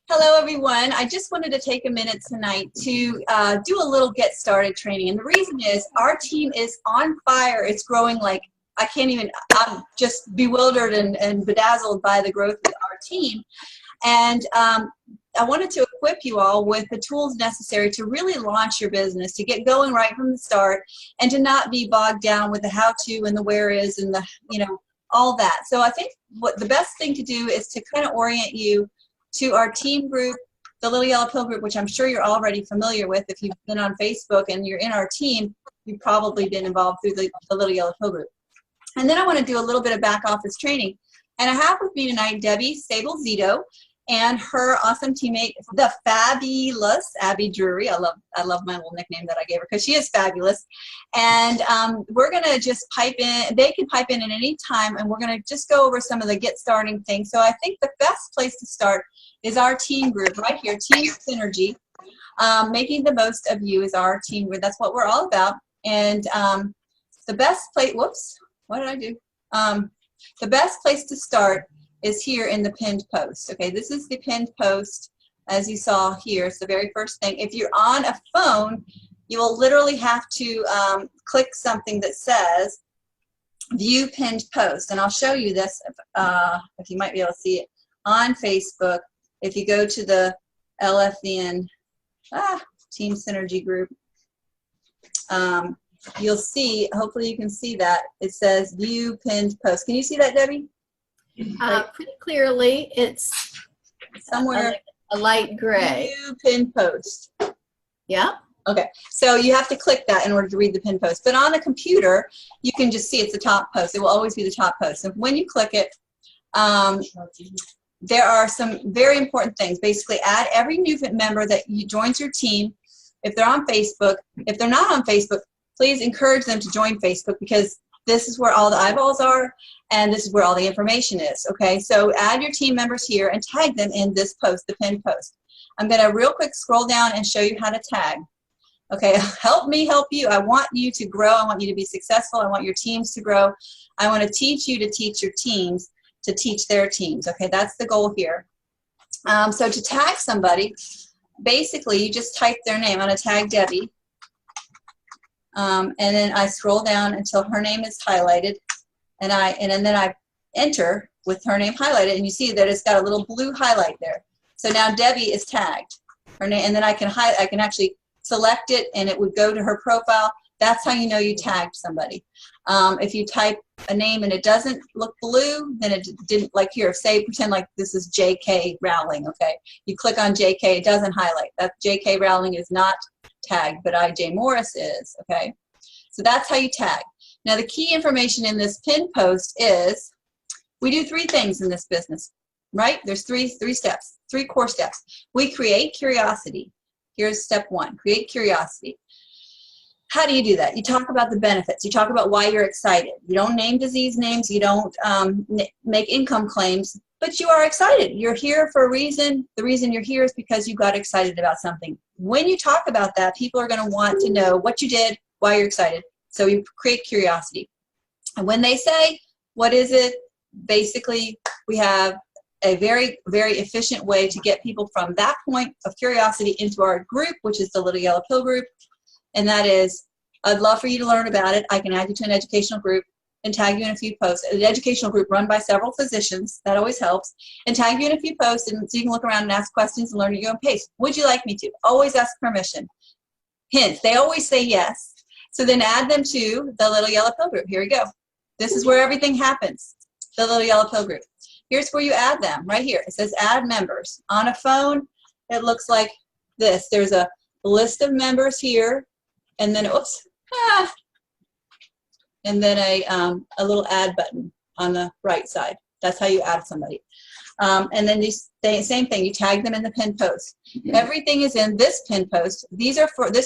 Hello, everyone. I just wanted to take a minute tonight to do a little get started training. And the reason is our team is on fire. It's growing like I can't even, I'm just bewildered and bedazzled by the growth of our team. And I wanted to equip you all with the tools necessary to really launch your business, to get going right from the start, and to not be bogged down with the how-to and the where is and the, all that. So I think what the best thing to do is to kind of orient you to our team group, the Little Yellow Pill group, which I'm sure you're already familiar with. If you've been on Facebook and you're in our team, you've probably been involved through the Little Yellow Pill group. And then I want to do a little bit of back office training. And I have with me tonight Debbie Sable-Zito and her awesome teammate, the fabulous Abby Drury. I love my little nickname that I gave her because she is fabulous. And we're going to just pipe in. They can pipe in at any time, and we're going to just go over some of the get starting things. So I think the best place to start is our team group right here, Team Synergy. Making the most of you is our team group. That's what we're all about. And the best place, whoops, what did I do? The best place to start is here in the pinned post. Okay, this is the pinned post as you saw here. It's the very first thing. If you're on a phone, you will literally have to click something that says view pinned post. And I'll show you this if you might be able to see it on Facebook. If you go to the LFN Team Synergy group, you'll see, hopefully you can see that, it says view pinned post. Can you see that, Debbie? Pretty clearly. It's somewhere a light gray. View pinned post. Yeah. Okay, so you have to click that in order to read the pinned post. But on a computer, you can just see it's the top post. It will always be the top post. And when you click it, there are some very important things. Basically, add every new member that joins your team if they're on Facebook. If they're not on Facebook, please encourage them to join Facebook, because this is where all the eyeballs are, and this is where all the information is, okay? So add your team members here and tag them in this post, the pinned post. I'm gonna real quick scroll down and show you how to tag. Okay, help me help you. I want you to grow. I want you to be successful. I want your teams to grow. I want to teach you to teach your teams to teach their teams, okay? That's the goal here. So to tag somebody, basically you just type their name. I'm gonna tag Debbie. And then I scroll down until her name is highlighted, and then I enter with her name highlighted, and you see that it's got a little blue highlight there. So now Debbie is tagged, her name, and then I can actually select it, and it would go to her profile. That's how you know you tagged somebody. If you type a name and it doesn't look blue, then it didn't, like here, say, pretend like this is J.K. Rowling, okay? You click on J.K., it doesn't highlight. That J.K. Rowling is not tagged, but I.J. Morris is, okay? So that's how you tag. Now the key information in this pinned post is, we do three things in this business, right? There's three steps, three core steps. We create curiosity. Here's step one, create curiosity. How do you do that? You talk about the benefits. You talk about why you're excited. You don't name disease names. You don't make income claims, but you are excited. You're here for a reason. The reason you're here is because you got excited about something. When you talk about that, people are going to want to know what you did, why you're excited. So you create curiosity. And when they say, what is it? Basically, we have a very, very efficient way to get people from that point of curiosity into our group, which is the Little Yellow Pill group. And that is, I'd love for you to learn about it. I can add you to an educational group and tag you in a few posts. An educational group run by several physicians, that always helps, and tag you in a few posts, and so you can look around and ask questions and learn at your own pace. Would you like me to? Always ask permission. Hint, they always say yes. So then add them to the Little Yellow Pill group. Here we go. This is where everything happens, the Little Yellow Pill group. Here's where you add them, right here. It says add members. On a phone, it looks like this. There's a list of members here, and then, oops, and then a little add button on the right side. That's how you add somebody. And then same thing, you tag them in the pinned post. Everything is in this pinned post. This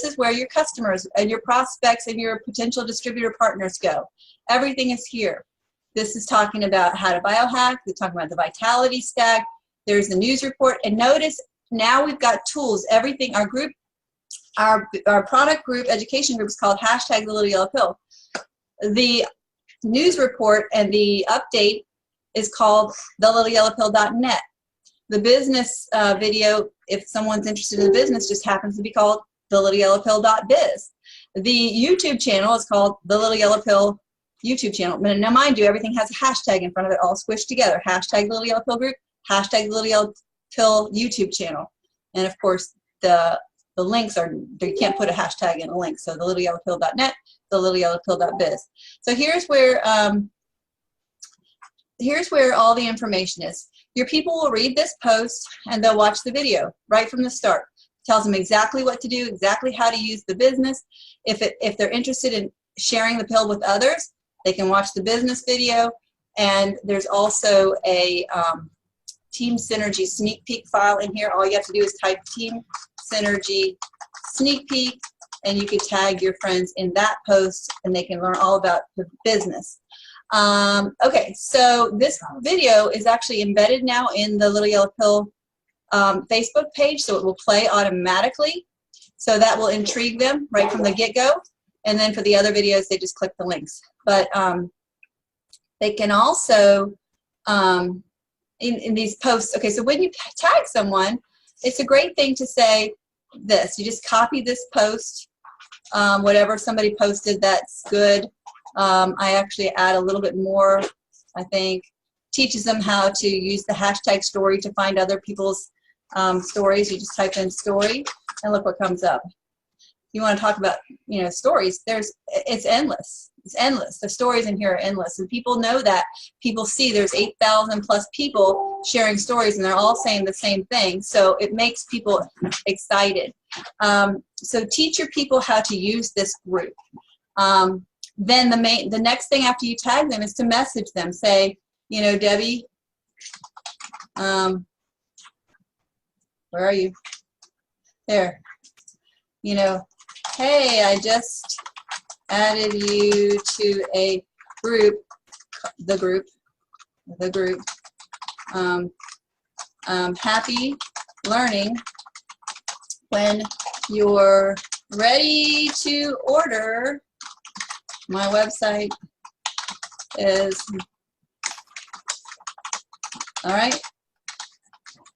is where your customers and your prospects and your potential distributor partners go. Everything is here. This is talking about how to biohack. We're talking about the vitality stack. There's the news report. And notice now we've got tools. Everything, our group, our product group, education group is called hashtag the Little Yellow Pill. The news report and the update is called thelittleyellowpill.net. The business video, if someone's interested in the business, just happens to be called thelittleyellowpill.biz. The YouTube channel is called The Little Yellow Pill YouTube channel. Now, mind you, everything has a hashtag in front of it, all squished together. Hashtag Little Yellow Pill Group, hashtag Little Yellow Pill YouTube channel. And of course, the links are, you can't put a hashtag in a link. So thelittleyellowpill.net, thelittleyellowpill.biz. So here's where all the information is. Your people will read this post and they'll watch the video right from the start. It tells them exactly what to do, exactly how to use the business. If they're interested in sharing the pill with others, they can watch the business video. And there's also a Team Synergy sneak peek file in here. All you have to do is type Team Synergy sneak peek, and you can tag your friends in that post, and they can learn all about the business. Okay, so this video is actually embedded now in the Little Yellow Pill Facebook page, so it will play automatically. So that will intrigue them right from the get-go. And then for the other videos, they just click the links. But they can also, in these posts, okay, so when you tag someone, it's a great thing to say this. You just copy this post, whatever somebody posted that's good. I actually add a little bit more, I think. Teaches them how to use the hashtag story to find other people's stories. You just type in story, and look what comes up. You want to talk about, you know, stories, it's endless. It's endless. The stories in here are endless, and people know that. People see there's 8,000 plus people sharing stories, and they're all saying the same thing. So it makes people excited. So teach your people how to use this group. Then the next thing after you tag them is to message them. Say, you know, Debbie, where are you? There. You know, hey, I just added you to a group, the group. Happy learning. When you're ready to order, my website is, all right?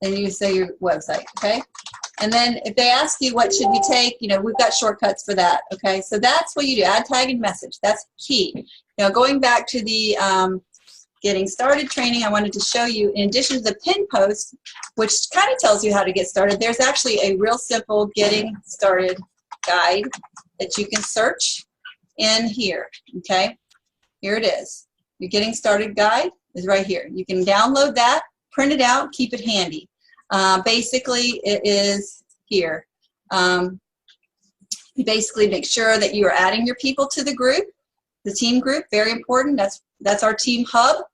Then you say your website, okay? And then if they ask you what should we take, you know, we've got shortcuts for that, okay? So that's what you do, add, tag, and message. That's key. Now going back to the getting started training, I wanted to show you, in addition to the pin post, which kind of tells you how to get started, there's actually a real simple getting started guide that you can search in here, okay? Here it is. Your getting started guide is right here. You can download that, print it out, keep it handy. Basically, it is here. You basically make sure that you are adding your people to the group, the team group, very important. That's our team hub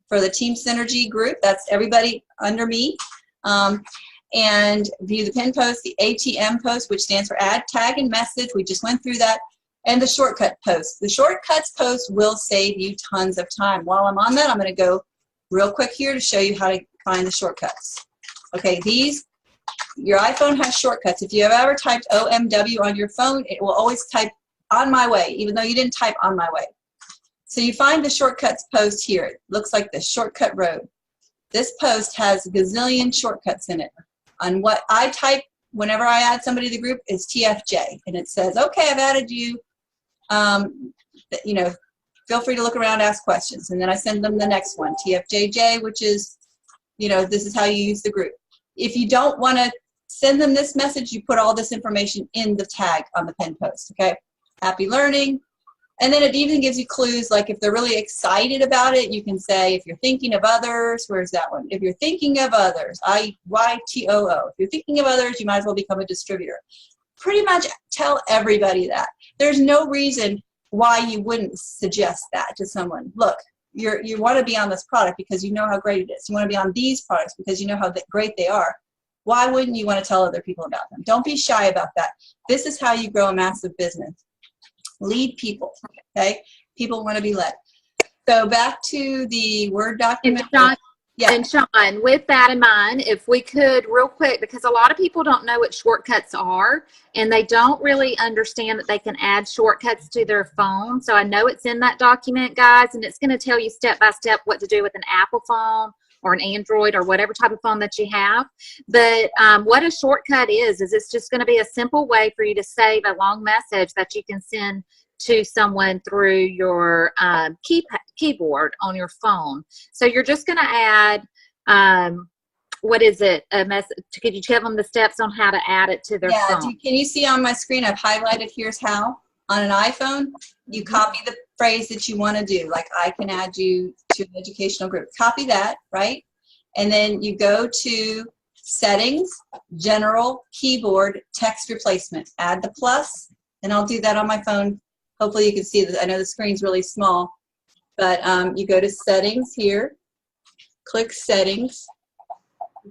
for the Team Synergy group. That's everybody under me. And view the pin post, the ATM post, which stands for add, tag, and message. We just went through that. And the shortcut post. The shortcuts post will save you tons of time. While I'm on that, I'm going to go real quick here to show you how to find the shortcuts. Okay, your iPhone has shortcuts. If you have ever typed OMW on your phone, it will always type on my way, even though you didn't type on my way. So you find the shortcuts post here. It looks like the shortcut road. This post has a gazillion shortcuts in it. On what I type whenever I add somebody to the group is TFJ, and it says, okay, I've added you. You know, feel free to look around, ask questions, and then I send them the next one, TFJJ, which is, you know, this is how you use the group. If you don't want to send them this message, you put all this information in the tag on the pin post, okay? Happy learning. And then it even gives you clues, like if they're really excited about it, you can say, if you're thinking of others, where's that one? If you're thinking of others, IYTOO. If you're thinking of others, you might as well become a distributor. Pretty much tell everybody that. There's no reason why you wouldn't suggest that to someone. Look, you want to be on this product because you know how great it is. You want to be on these products because you know how great they are. Why wouldn't you want to tell other people about them? Don't be shy about that. This is how you grow a massive business. Lead people, okay? People want to be led. So back to the Word document. Yeah. And Sean, with that in mind, if we could real quick, because a lot of people don't know what shortcuts are, and they don't really understand that they can add shortcuts to their phone. So I know it's in that document, guys, and it's going to tell you step by step what to do with an Apple phone or an Android or whatever type of phone that you have. But what a shortcut is it's just going to be a simple way for you to save a long message that you can send to someone through your keyboard on your phone. So you're just going to add, what is it? A message. Could you tell them the steps on how to add it to their phone? Can you see on my screen? I've highlighted here's how. On an iPhone, you copy the phrase that you want to do. Like, I can add you to an educational group. Copy that, right? And then you go to Settings, General, Keyboard, Text Replacement. Add the plus, and I'll do that on my phone. Hopefully you can see this. I know the screen's really small, but you go to Settings here, click Settings,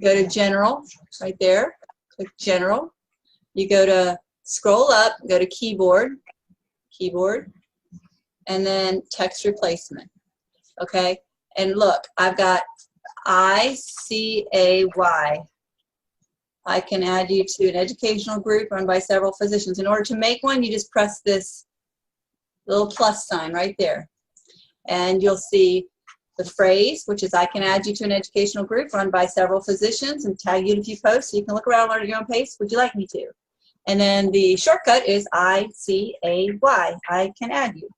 go to General, right there, click General. You go to, scroll up, go to Keyboard, and then Text Replacement, okay? And look, I've got ICAY. I can add you to an educational group run by several physicians. In order to make one, you just press this little plus sign right there. And you'll see the phrase, which is, I can add you to an educational group run by several physicians and tag you in a few posts so you can look around and learn at your own pace. Would you like me to? And then the shortcut is ICAY, I can add you,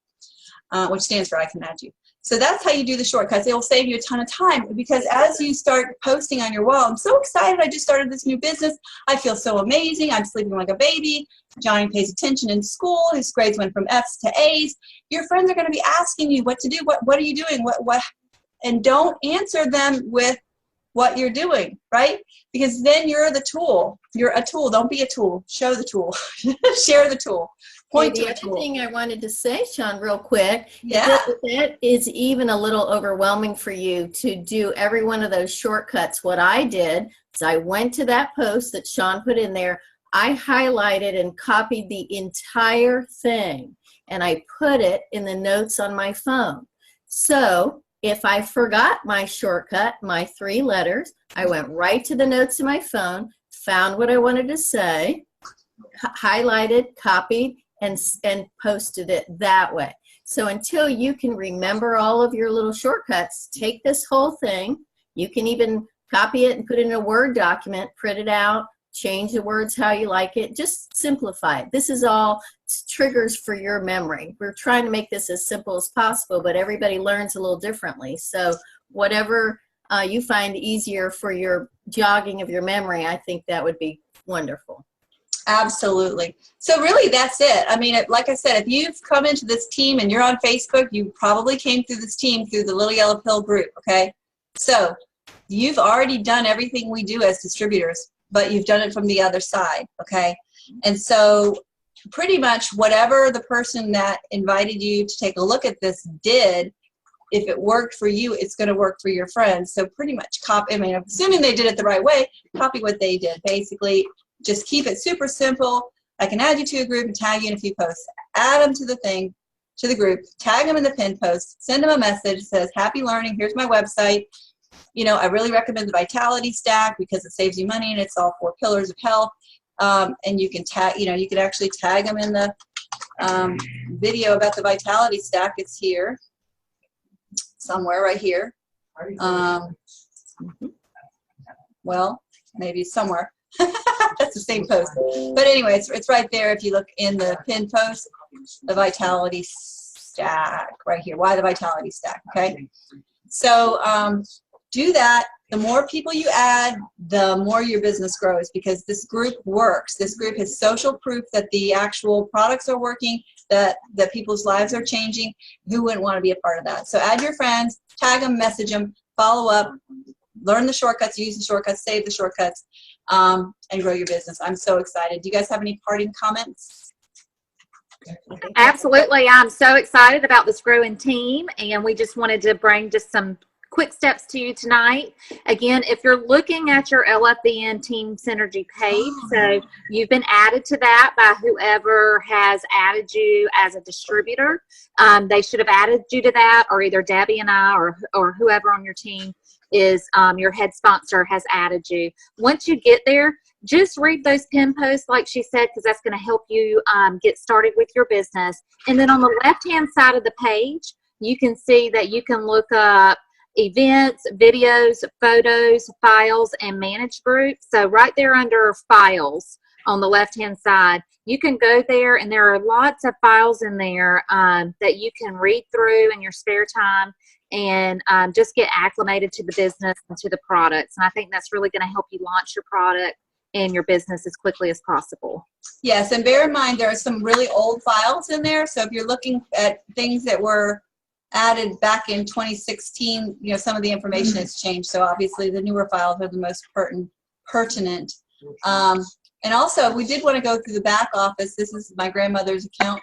which stands for I can add you. So that's how you do the shortcuts. It will save you a ton of time, because as you start posting on your wall, I'm so excited, I just started this new business. I feel so amazing. I'm sleeping like a baby. Johnny pays attention in school. His grades went from F's to A's. Your friends are going to be asking you what to do. What are you doing? What? And don't answer them with what you're doing, right? Because then you're the tool. You're a tool. Don't be a tool. Show the tool. Share the tool. Point to the a other tool. thing I wanted to say, Sean, real quick, Yeah. that is even a little overwhelming for you to do every one of those shortcuts. What I did is I went to that post that Sean put in there. I highlighted and copied the entire thing, and I put it in the notes on my phone. So if I forgot my shortcut, my 3 letters, I went right to the notes of my phone, found what I wanted to say, highlighted, copied, and posted it that way. So until you can remember all of your little shortcuts, take this whole thing. You can even copy it and put it in a Word document, print it out, change the words how you like it. Just simplify it. This is all triggers for your memory. We're trying to make this as simple as possible, but everybody learns a little differently. So whatever you find easier for your jogging of your memory, I think that would be wonderful. Absolutely. So really, that's it. I mean, like I said, if you've come into this team and you're on Facebook, you probably came through this team through the Little Yellow Pill group, okay? So you've already done everything we do as distributors, but you've done it from the other side, okay? And so pretty much whatever the person that invited you to take a look at this did, if it worked for you, it's going to work for your friends. So pretty much copy, I mean, assuming they did it the right way, copy what they did. Basically, just keep it super simple. I can add you to a group and tag you in a few posts. Add them to the thing, to the group, tag them in the pinned post, send them a message that says, happy learning, here's my website. You know, I really recommend the Vitality Stack because it saves you money and it's all 4 pillars of health. And you can tag, you know, you can actually tag them in the video about the Vitality Stack. It's here, somewhere right here. Well, maybe somewhere. That's the same post. But anyway, it's right there if you look in the pinned post, the Vitality Stack right here. Why the Vitality Stack, okay? So do that. The more people you add, the more your business grows because this group works. This group has social proof that the actual products are working, that people's lives are changing. Who wouldn't want to be a part of that? So add your friends, tag them, message them, follow up, learn the shortcuts, use the shortcuts, save the shortcuts, and grow your business. I'm so excited. Do you guys have any parting comments? Absolutely. I'm so excited about this growing team, and we just wanted to bring just some quick steps to you tonight. Again, if you're looking at your LFBN Team Synergy page, so you've been added to that by whoever has added you as a distributor. They should have added you to that, or either Debbie and I or whoever on your team is your head sponsor has added you. Once you get there, just read those pin posts like she said, because that's going to help you get started with your business. And then on the left hand side of the page, you can see that you can look up events, videos, photos, files, and manage groups. So right there under files on the left-hand side, you can go there, and there are lots of files in there that you can read through in your spare time and just get acclimated to the business and to the products. And I think that's really going to help you launch your product and your business as quickly as possible. Yes, and bear in mind there are some really old files in there. So if you're looking at things that were added back in 2016, you know, some of the information has changed. So obviously the newer files are the most pertinent. And also, we did want to go through the back office. This is my grandmother's account.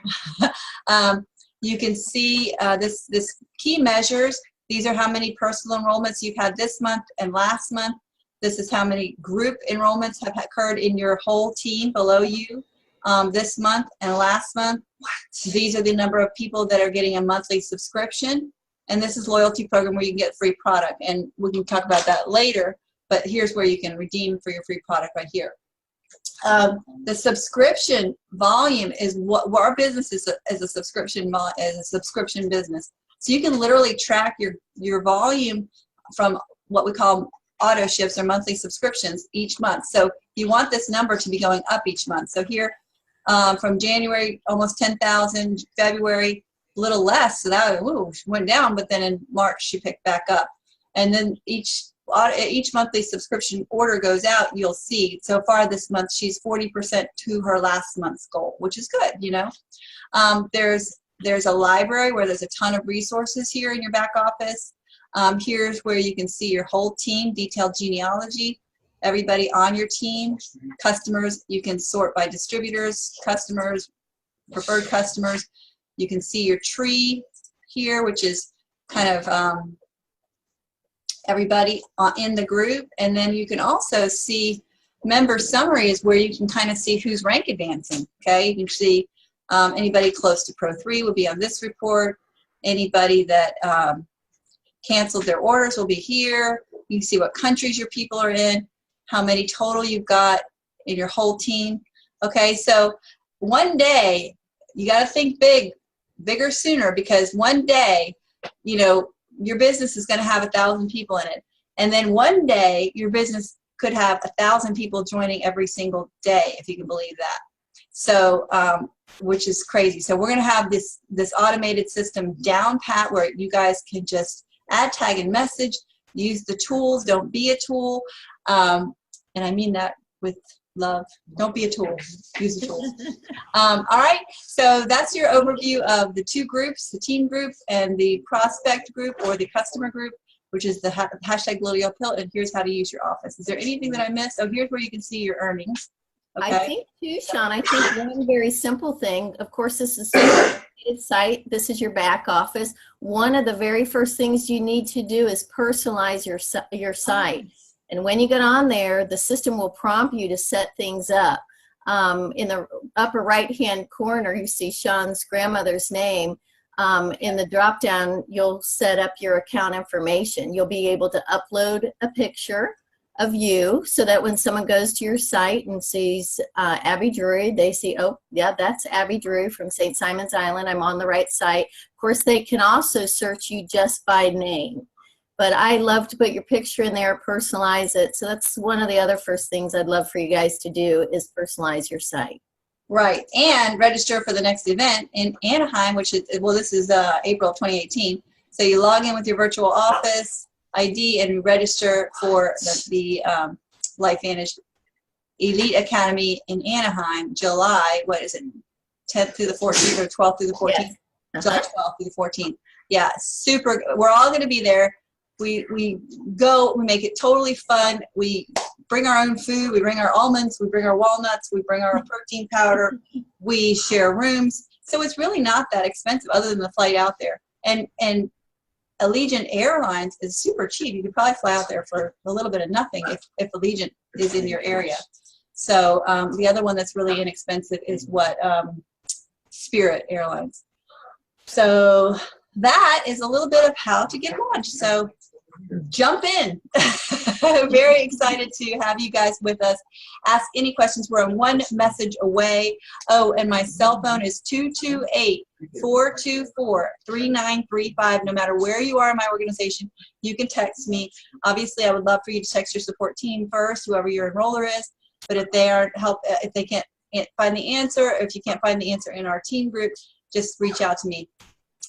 You can see this key measures. These are how many personal enrollments you've had this month and last month. This is how many group enrollments have occurred in your whole team below you this month and last month. These are the number of people that are getting a monthly subscription. And this is loyalty program where you can get free product. And we can talk about that later. But here's where you can redeem for your free product right here. The subscription volume is what our business is a subscription business. So you can literally track your volume from what we call auto ships or monthly subscriptions each month. So you want this number to be going up each month. So here from January, almost 10,000, February, a little less. So that went down, but then in March she picked back up. And then each monthly subscription order goes out, you'll see so far this month she's 40% to her last month's goal, which is good, you know. There's a library where there's a ton of resources here in your back office. Here's where you can see your whole team, detailed genealogy, everybody on your team, customers. You can sort by distributors, customers, preferred customers. You can see your tree here, which is kind of everybody in the group. And then you can also see member summary is where you can kind of see who's rank advancing. Okay, you can see anybody close to Pro 3 will be on this report. Anybody that canceled their orders will be here. You can see what countries your people are in, how many total you've got in your whole team. Okay, so one day you got to think bigger sooner, because one day, you know, your business is going to have 1,000 people in it. And then one day your business could have 1,000 people joining every single day, if you can believe that. So, which is crazy. So we're going to have this automated system down pat where you guys can just add, tag, and message, use the tools, don't be a tool. And I mean that with love. Don't be a tool, use the tools. All right, so that's your overview of the two groups, the team group and the prospect group or the customer group, which is the hashtag Loyalty Pill, and here's how to use your office. Is there anything that I missed? Oh, here's where you can see your earnings. Okay. I think too, Sean, I think one very simple thing, of course, this is a site. This is your back office. One of the very first things you need to do is personalize your site. And when you get on there, the system will prompt you to set things up. In the upper right-hand corner, you see Sean's grandmother's name. In the drop-down, you'll set up your account information. You'll be able to upload a picture of you so that when someone goes to your site and sees Abby Drury, they see, oh, yeah, that's Abby Drury from St. Simon's Island. I'm on the right site. Of course, they can also search you just by name. But I love to put your picture in there, personalize it. So that's one of the other first things I'd love for you guys to do is personalize your site. Right, and register for the next event in Anaheim, which is, well, this is April 2018. So you log in with your virtual office ID and register for the LifeVantage Elite Academy in Anaheim, July, what is it, 10th through the 14th or 12th through the 14th? Yes. July 12th through the 14th. Yeah, super. We're all going to be there. We go, we make it totally fun. We bring our own food, we bring our almonds, we bring our walnuts, we bring our protein powder, we share rooms. So it's really not that expensive other than the flight out there. And Allegiant Airlines is super cheap. You could probably fly out there for a little bit of nothing if Allegiant is in your area. So the other one that's really inexpensive is what Spirit Airlines. So that is a little bit of how to get launched. So jump in. Very excited to have you guys with us. Ask any questions. We're one message away. Oh, and my cell phone is 424-3935. No matter where you are in my organization, you can text me. Obviously, I would love for you to text your support team first, whoever your enroller is. But if they if they can't find the answer, or if you can't find the answer in our team group, just reach out to me.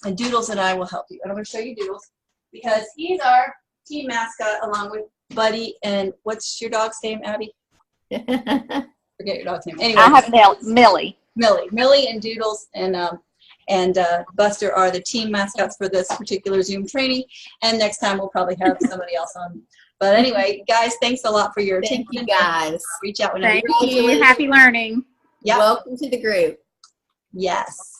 And Doodles and I will help you. And I'm going to show you Doodles because he's our team mascot along with Buddy. And what's your dog's name, Abby? Forget your dog's name. Anyway, I have Millie. Millie and Doodles and Buster are the team mascots for this particular Zoom training. And next time we'll probably have somebody else on. But anyway, guys, thanks a lot for your attention. Thank you, guys. Reach out whenever Thank you you. Happy learning. Yep. Welcome to the group. Yes.